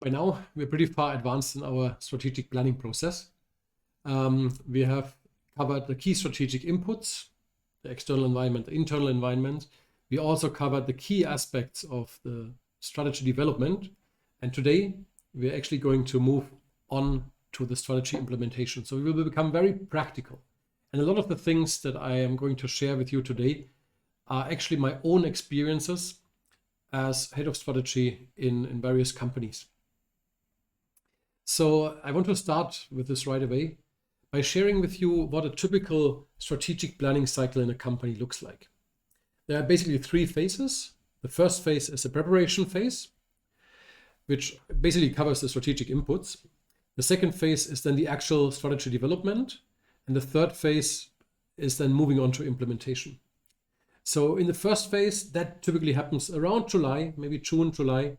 By now, we're pretty far advanced in our strategic planning process. We have covered the key strategic inputs, the external environment, the internal environment. We also covered the key aspects of the strategy development. And today, we're actually going to move on to the strategy implementation. So we will become very practical. And a lot of the things that I am going to share with you today are actually my own experiences as head of strategy in various companies. So I want to start with this right away by sharing with you what a typical strategic planning cycle in a company looks like. There are basically three phases. The first phase is the preparation phase, which basically covers the strategic inputs. The second phase is then the actual strategy development. And the third phase is then moving on to implementation. So in the first phase, that typically happens around July, maybe June, July,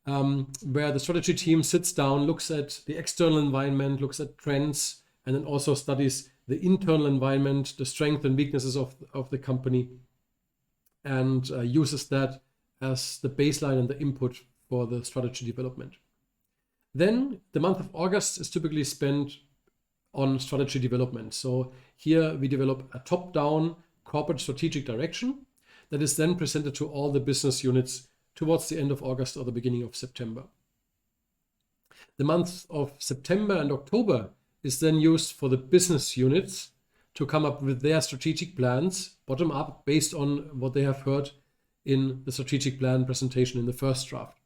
where the strategy team sits down, looks at the external environment, looks at trends, and then also studies the internal environment, the strengths and weaknesses of the company, and uses that as the baseline and the input for the strategy development. Then the month of August is typically spent on strategy development. So here we develop a top-down corporate strategic direction that is then presented to all the business units towards the end of August or the beginning of September. The months of September and October is then used for the business units to come up with their strategic plans, bottom up, based on what they have heard in the strategic plan presentation in the first draft.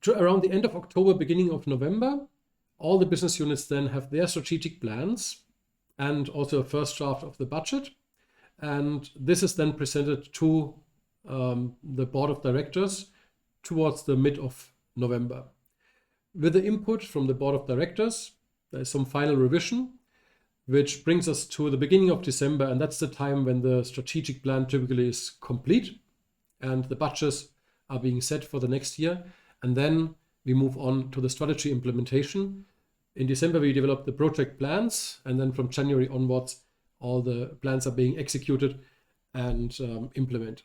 Around the end of October, beginning of November, all the business units then have their strategic plans and also a first draft of the budget. And this is then presented to the board of directors towards the mid of November. With the input from the board of directors, there is some final revision, which brings us to the beginning of December. And that's the time when the strategic plan typically is complete and the budgets are being set for the next year. And then we move on to the strategy implementation. In December, we develop the project plans, and then from January onwards, all the plans are being executed and implemented.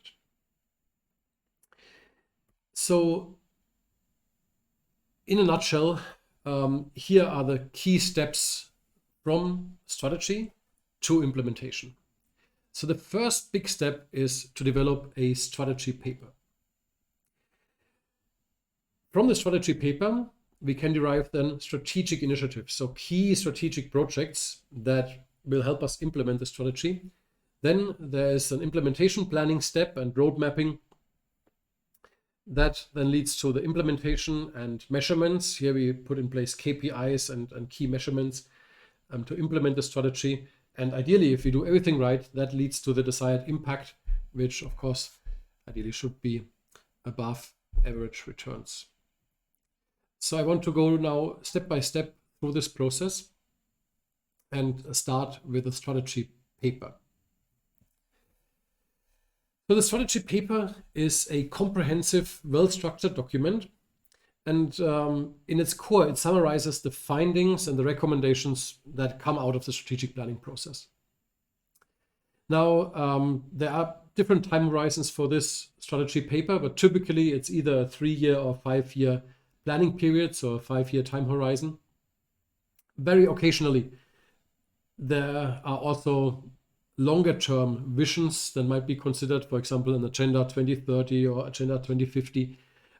So, in a nutshell, here are the key steps from strategy to implementation. So the first big step is to develop a strategy paper. From the strategy paper, we can derive then strategic initiatives, so key strategic projects that will help us implement the strategy. Then there is an implementation planning step and road mapping that then leads to the implementation and measurements. Here we put in place KPIs and key measurements to implement the strategy. And ideally, if we do everything right, that leads to the desired impact, which of course ideally should be above average returns. So I want to go now step by step through this process and start with the strategy paper. So the strategy paper is a comprehensive, well-structured document. And in its core, it summarizes the findings and the recommendations that come out of the strategic planning process. Now, there are different time horizons for this strategy paper, but typically it's either a 3-year or 5-year planning period, so a 5-year time horizon. Very occasionally, there are also longer term visions that might be considered, for example, an Agenda 2030 or Agenda 2050,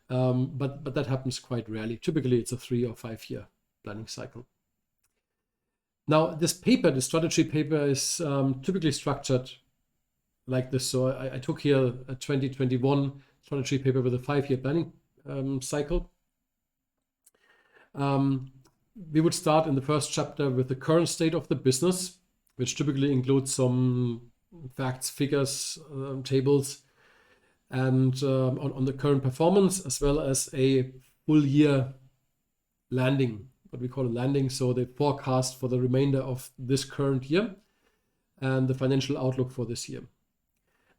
but that happens quite rarely. Typically, it's a 3 or 5-year planning cycle. Now, this paper, the strategy paper, is typically structured like this. So I took here a 2021 strategy paper with a 5-year planning cycle. We would start in the first chapter with the current state of the business, which typically includes some facts, figures, tables, and on the current performance, as well as a full year landing, what we call a landing. So the forecast for the remainder of this current year and the financial outlook for this year.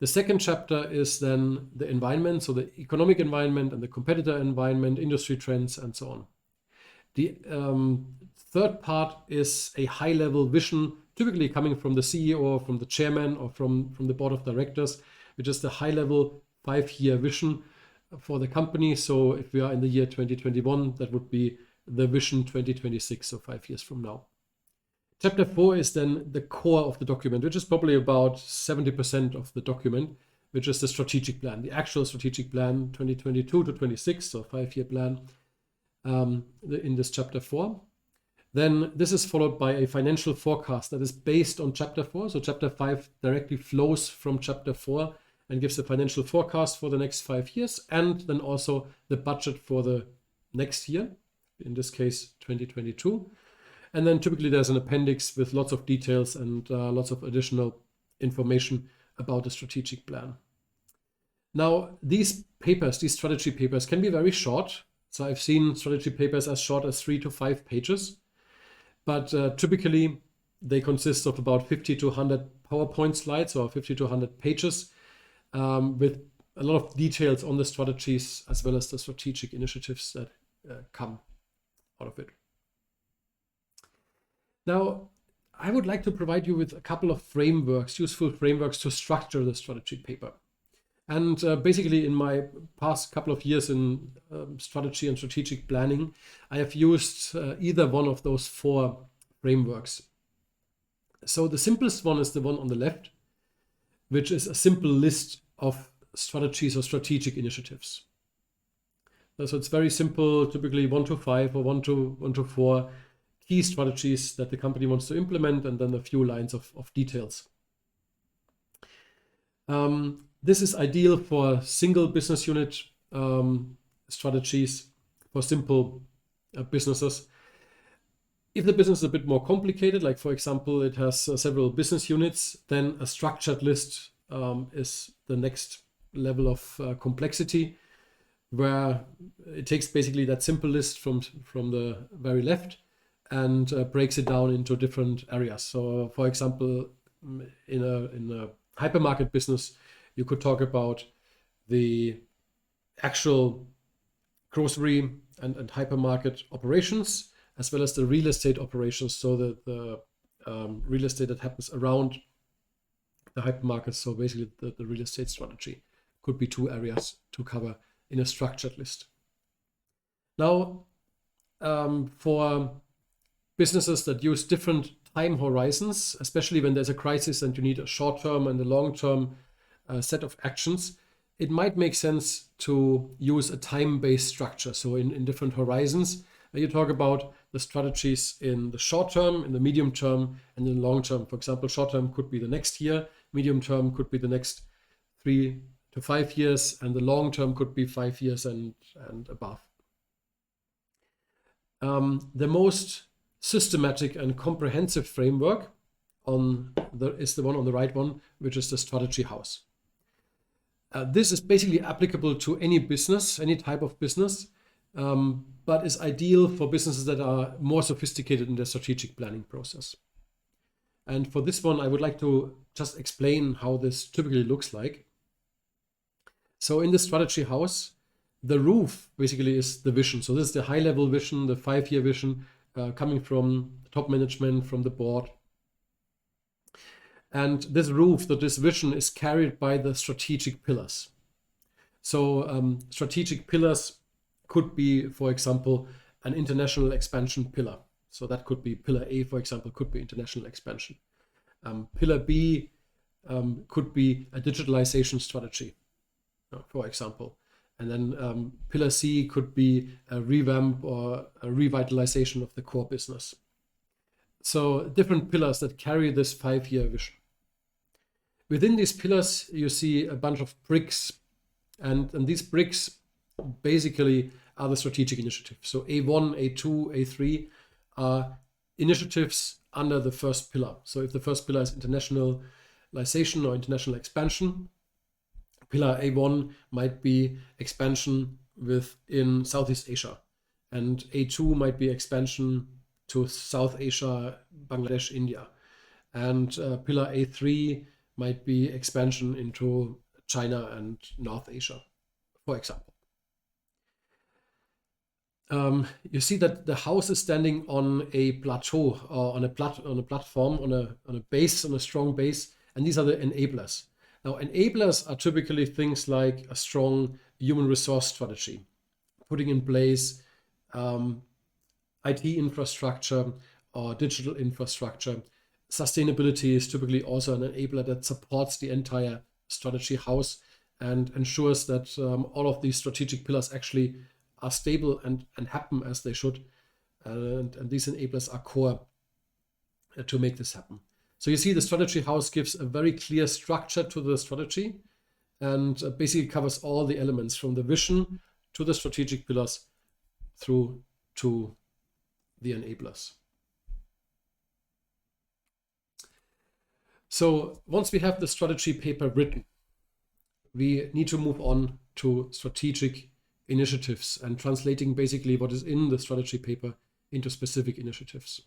The second chapter is then the environment, so the economic environment and the competitor environment, industry trends, and so on. The third part is a high-level vision, typically coming from the CEO or from the chairman or from the board of directors, which is the high-level 5-year vision for the company. So if we are in the year 2021, that would be the vision 2026, so 5 years from now. Chapter 4 is then the core of the document, which is probably about 70% of the document, which is the strategic plan, the actual strategic plan 2022 to 26, so 5-year plan in this chapter 4. Then this is followed by a financial forecast that is based on chapter 4. So chapter 5 directly flows from chapter 4 and gives a financial forecast for the next 5 years, and then also the budget for the next year, in this case 2022. And then typically there's an appendix with lots of details and lots of additional information about the strategic plan. Now, these papers, these strategy papers, can be very short. So I've seen strategy papers as short as 3 to 5 pages, but typically they consist of about 50 to 100 PowerPoint slides or 50 to 100 pages with a lot of details on the strategies as well as the strategic initiatives that come out of it. Now, I would like to provide you with a couple of frameworks, useful frameworks to structure the strategy paper. And basically in my past couple of years in strategy and strategic planning, I have used either one of those 4 frameworks. So the simplest one is the one on the left, which is a simple list of strategies or strategic initiatives. So it's very simple, typically 1 to 5 or 1 to 4 key strategies that the company wants to implement, and then a few lines of details. This is ideal for single business unit strategies for simple businesses. If the business is a bit more complicated, like for example, it has several business units, then a structured list is the next level of complexity, where it takes basically that simple list from the very left and breaks it down into different areas. So for example, in a hypermarket business, you could talk about the actual grocery and hypermarket operations, as well as the real estate operations. So the real estate that happens around the hypermarket. So basically the real estate strategy could be 2 areas to cover in a structured list. Now, for businesses that use different time horizons, especially when there's a crisis and you need a short-term and a long-term set of actions, it might make sense to use a time-based structure. So in different horizons, you talk about the strategies in the short term, in the medium term, and in the long term. For example, short term could be the next year, medium term could be the next 3 to 5 years, and the long term could be 5 years and above. The most systematic and comprehensive framework is the one on the right one, which is the strategy house. This is basically applicable to any business, any type of business, but is ideal for businesses that are more sophisticated in their strategic planning process. And for this one, I would like to just explain how this typically looks like. So in the strategy house, the roof basically is the vision. So this is the high-level vision, the 5-year vision, coming from top management, from the board. And this roof, this vision, is carried by the strategic pillars. So strategic pillars could be, for example, an international expansion pillar. So that could be pillar A, for example, could be international expansion. Pillar B could be a digitalization strategy, for example. And then pillar C could be a revamp or a revitalization of the core business. So different pillars that carry this 5-year vision. Within these pillars, you see a bunch of bricks, and these bricks basically are the strategic initiatives. So A1, A2, A3 are initiatives under the first pillar. So if the first pillar is internationalization or international expansion, pillar A1 might be expansion within Southeast Asia, and A2 might be expansion to South Asia, Bangladesh, India, and pillar A3 might be expansion into China and North Asia, for example. You see that the house is standing on a plateau or on a platform, on a base, on a strong base, and these are the enablers. Now, enablers are typically things like a strong human resource strategy, putting in place IT infrastructure or digital infrastructure. Sustainability is typically also an enabler that supports the entire strategy house and ensures that all of these strategic pillars actually are stable and happen as they should. And these enablers are core to make this happen. So you see the strategy house gives a very clear structure to the strategy and basically covers all the elements from the vision to the strategic pillars through to the enablers. So once we have the strategy paper written, we need to move on to strategic initiatives and translating basically what is in the strategy paper into specific initiatives.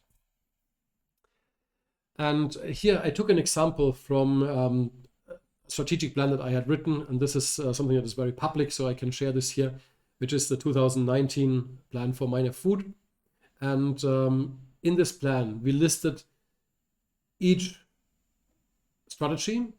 And here I took an example from a strategic plan that I had written, and this is something that is very public, so I can share this here, which is the 2019 plan for Meine Food. And in this plan, we listed each strategy,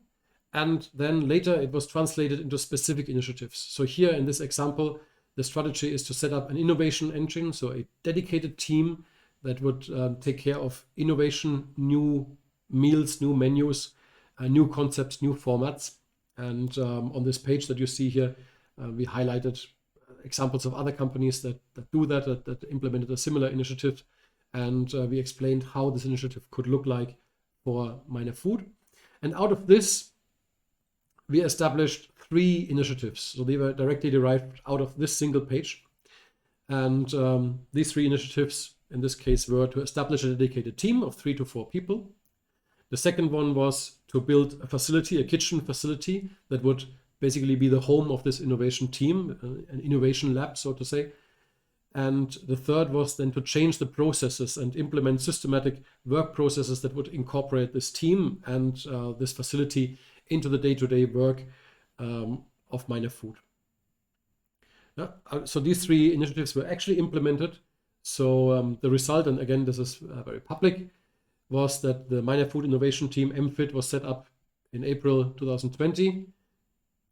and then later it was translated into specific initiatives. So here in this example, the strategy is to set up an innovation engine, so a dedicated team that would take care of innovation, new meals, new menus, new concepts, new formats. And on this page that you see here, we highlighted examples of other companies that do that implemented a similar initiative. And we explained how this initiative could look like for Meine Food. And out of this, we established 3 initiatives. So they were directly derived out of this single page. And these 3 initiatives, in this case, were to establish a dedicated team of 3 to 4 people. The second one was to build a facility, a kitchen facility, that would basically be the home of this innovation team, an innovation lab, so to say. And the third was then to change the processes and implement systematic work processes that would incorporate this team and this facility into the day-to-day work of Meine Food. So these 3 initiatives were actually implemented. So the result, and again, this is very public, was that the Meine Food Innovation Team MFIT was set up in April 2020.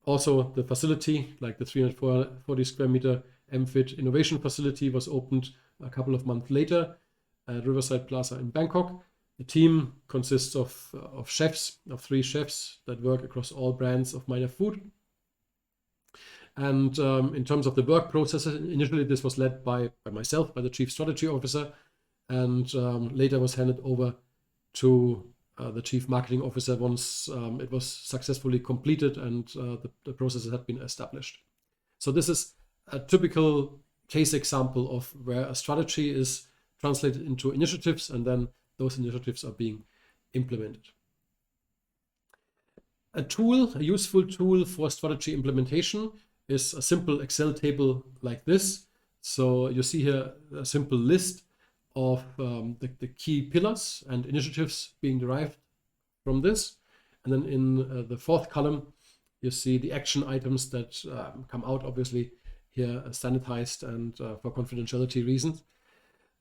Also, the facility, like the 340 square meter MFIT Innovation Facility, was opened a couple of months later at Riverside Plaza in Bangkok. The team consists of chefs, of 3 chefs that work across all brands of Meine Food. And in terms of the work processes, initially this was led by myself, by the Chief Strategy Officer, and later was handed over to the Chief Marketing Officer once it was successfully completed and the processes had been established. So this is a typical case example of where a strategy is translated into initiatives and then those initiatives are being implemented. A useful tool for strategy implementation is a simple Excel table like this. So you see here a simple list of the key pillars and initiatives being derived from this. And then in the 4th column, you see the action items that come out, obviously here standardized and for confidentiality reasons.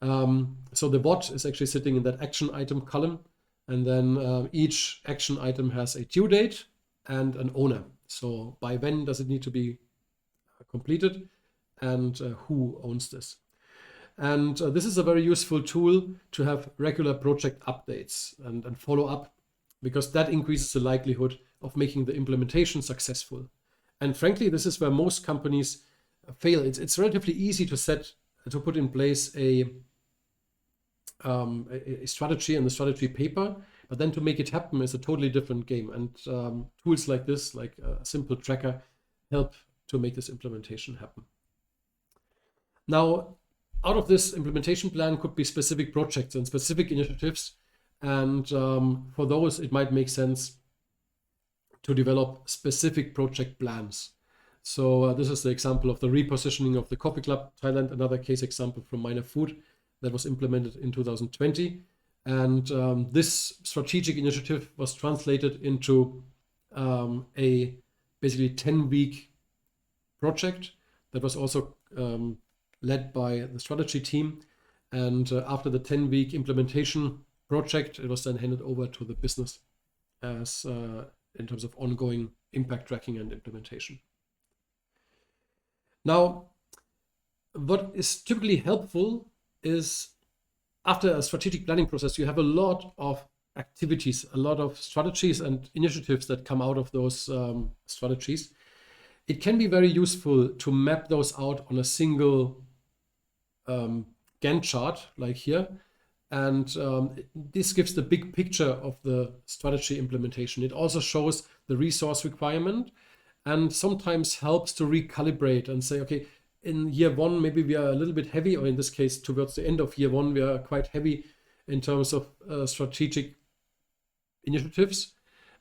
So the what is actually sitting in that action item column. And then each action item has a due date and an owner. So by when does it need to be completed and who owns this. And this is a very useful tool to have regular project updates and follow up, because that increases the likelihood of making the implementation successful. And frankly, this is where most companies fail. It's relatively easy to put in place a strategy and the strategy paper, but then to make it happen is a totally different game. And tools like this, like a simple tracker, help to make this implementation happen. Now, out of this implementation plan could be specific projects and specific initiatives. And for those, it might make sense to develop specific project plans. So this is the example of the repositioning of the Coffee Club Thailand, another case example from Meine Food that was implemented in 2020. And this strategic initiative was translated into a basically 10-week project that was also led by the strategy team. And after the 10-week implementation project, it was then handed over to the business as in terms of ongoing impact tracking and implementation. Now, what is typically helpful is after a strategic planning process, you have a lot of activities, a lot of strategies and initiatives that come out of those strategies. It can be very useful to map those out on a single Gantt chart like here. And this gives the big picture of the strategy implementation. It also shows the resource requirement and sometimes helps to recalibrate and say, okay, in year one, maybe we are a little bit heavy, or in this case, towards the end of year one, we are quite heavy in terms of strategic initiatives,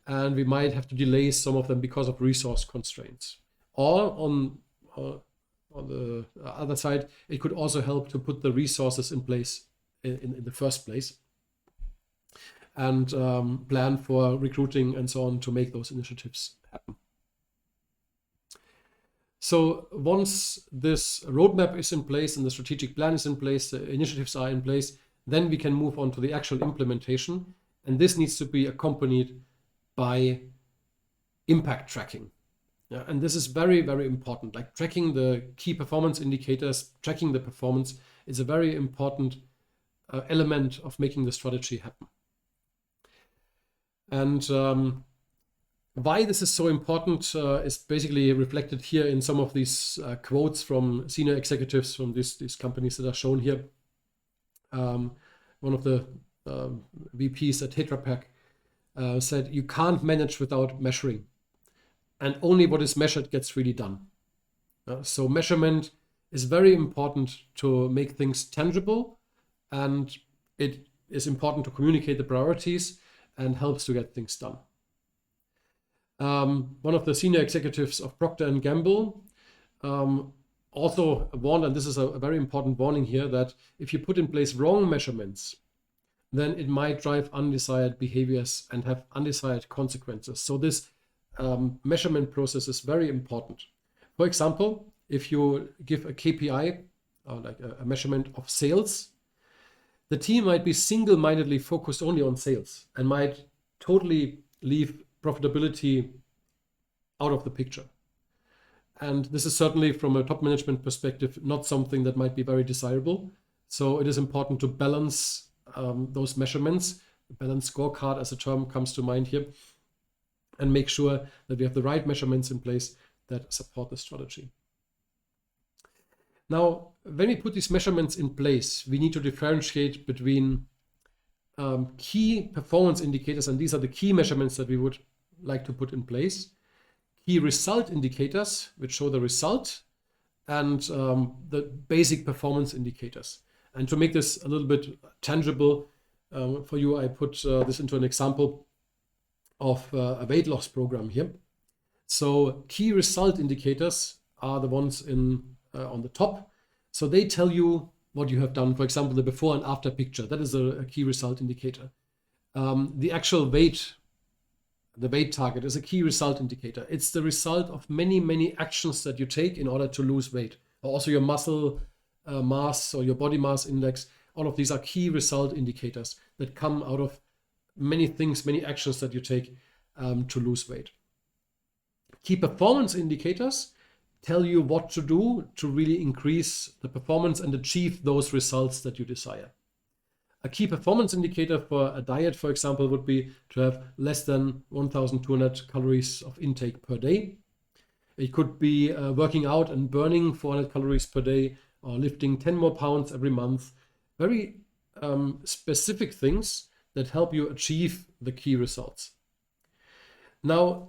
and we might have to delay some of them because of resource constraints. Or on the other side, it could also help to put the resources in place in the first place and plan for recruiting and so on to make those initiatives happen. So once this roadmap is in place and the strategic plan is in place, the initiatives are in place, then we can move on to the actual implementation. And this needs to be accompanied by impact tracking. Yeah, and this is very, very important. Like tracking the key performance indicators, tracking the performance is a very important element of making the strategy happen. And why this is so important is basically reflected here in some of these quotes from senior executives from these companies that are shown here. One of the VPs at Tetra Pak said, "You can't manage without measuring, and only what is measured gets really done." So measurement is very important to make things tangible, and it is important to communicate the priorities and helps to get things done. One of the senior executives of Procter & Gamble also warned, and this is a very important warning here, that if you put in place wrong measurements, then it might drive undesired behaviors and have undesired consequences. So this measurement process is very important. For example, if you give a KPI, like a measurement of sales, the team might be single-mindedly focused only on sales and might totally leave profitability out of the picture. And this is certainly from a top management perspective not something that might be very desirable. So it is important to balance those measurements. The balance scorecard as a term comes to mind here, and make sure that we have the right measurements in place that support the strategy. Now, when we put these measurements in place, we need to differentiate between key performance indicators, and these are the key measurements that we would like to put in place, key result indicators, which show the result, and the basic performance indicators. And to make this a little bit tangible for you, I put this into an example of a weight loss program here. So key result indicators are the ones on the top. So they tell you what you have done. For example, the before and after picture, that is a key result indicator. The actual weight, the weight target, is a key result indicator. It's the result of many, many actions that you take in order to lose weight. Also your muscle mass or your body mass index, all of these are key result indicators that come out of many things, many actions that you take to lose weight. Key performance indicators tell you what to do to really increase the performance and achieve those results that you desire. A key performance indicator for a diet, for example, would be to have less than 1,200 calories of intake per day. It could be working out and burning 400 calories per day, or lifting 10 more pounds every month. Very specific things that help you achieve the key results. Now,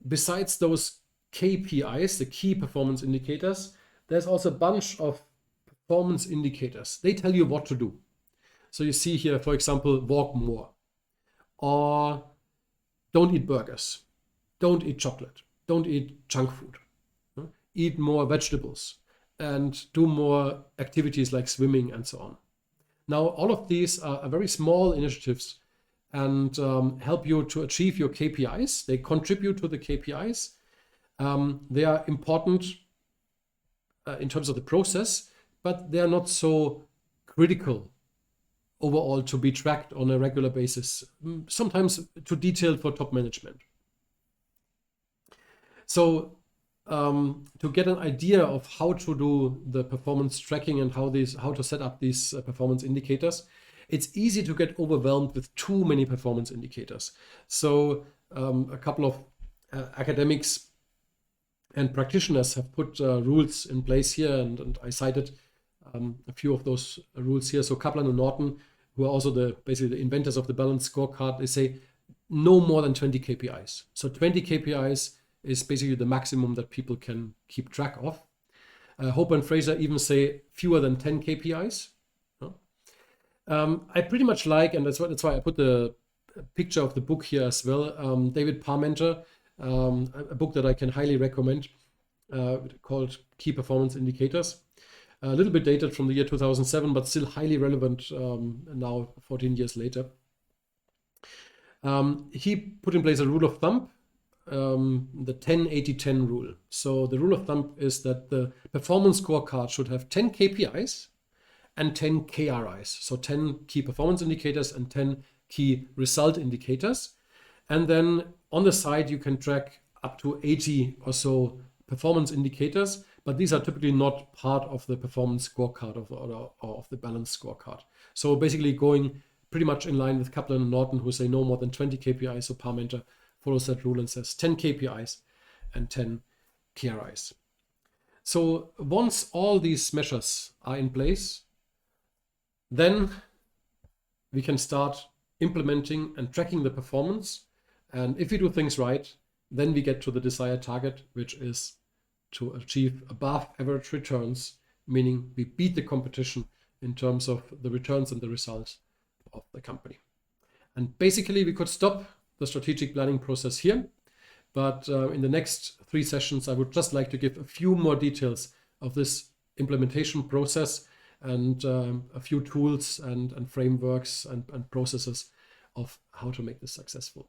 besides those KPIs, the key performance indicators, there's also a bunch of performance indicators. They tell you what to do. So you see here, for example, walk more, or don't eat burgers, don't eat chocolate, don't eat junk food, eat more vegetables, and do more activities like swimming and so on. Now, all of these are very small initiatives and help you to achieve your KPIs. They contribute to the KPIs. They are important in terms of the process, but they are not so critical overall to be tracked on a regular basis, sometimes too detailed for top management. So to get an idea of how to do the performance tracking and how to set up these performance indicators, it's easy to get overwhelmed with too many performance indicators. So a couple of academics and practitioners have put rules in place here, and I cited a few of those rules here. So Kaplan and Norton, who are also basically the inventors of the balanced scorecard, they say no more than 20 KPIs. So 20 KPIs is basically the maximum that people can keep track of. Hope and Fraser even say fewer than 10 KPIs. I pretty much like, and that's why I put the picture of the book here as well, David Parmenter, a book that I can highly recommend, called Key Performance Indicators. A little bit dated from the year 2007, but still highly relevant now, 14 years later. He put in place a rule of thumb, the 10-80-10 rule. So the rule of thumb is that the performance scorecard should have 10 KPIs and 10 KRIs. So 10 key performance indicators and 10 key result indicators. And then on the side, you can track up to 80 or so performance indicators, but these are typically not part of the performance scorecard or of the balanced scorecard. So basically going pretty much in line with Kaplan and Norton, who say no more than 20 KPIs. So Parmenter follows that rule and says 10 KPIs and 10 KRIs. So once all these measures are in place, then we can start implementing and tracking the performance. And if we do things right, then we get to the desired target, which is to achieve above average returns, meaning we beat the competition in terms of the returns and the results of the company. And basically we could stop the strategic planning process here, but in the next 3 sessions, I would just like to give a few more details of this implementation process and a few tools and frameworks and processes of how to make this successful.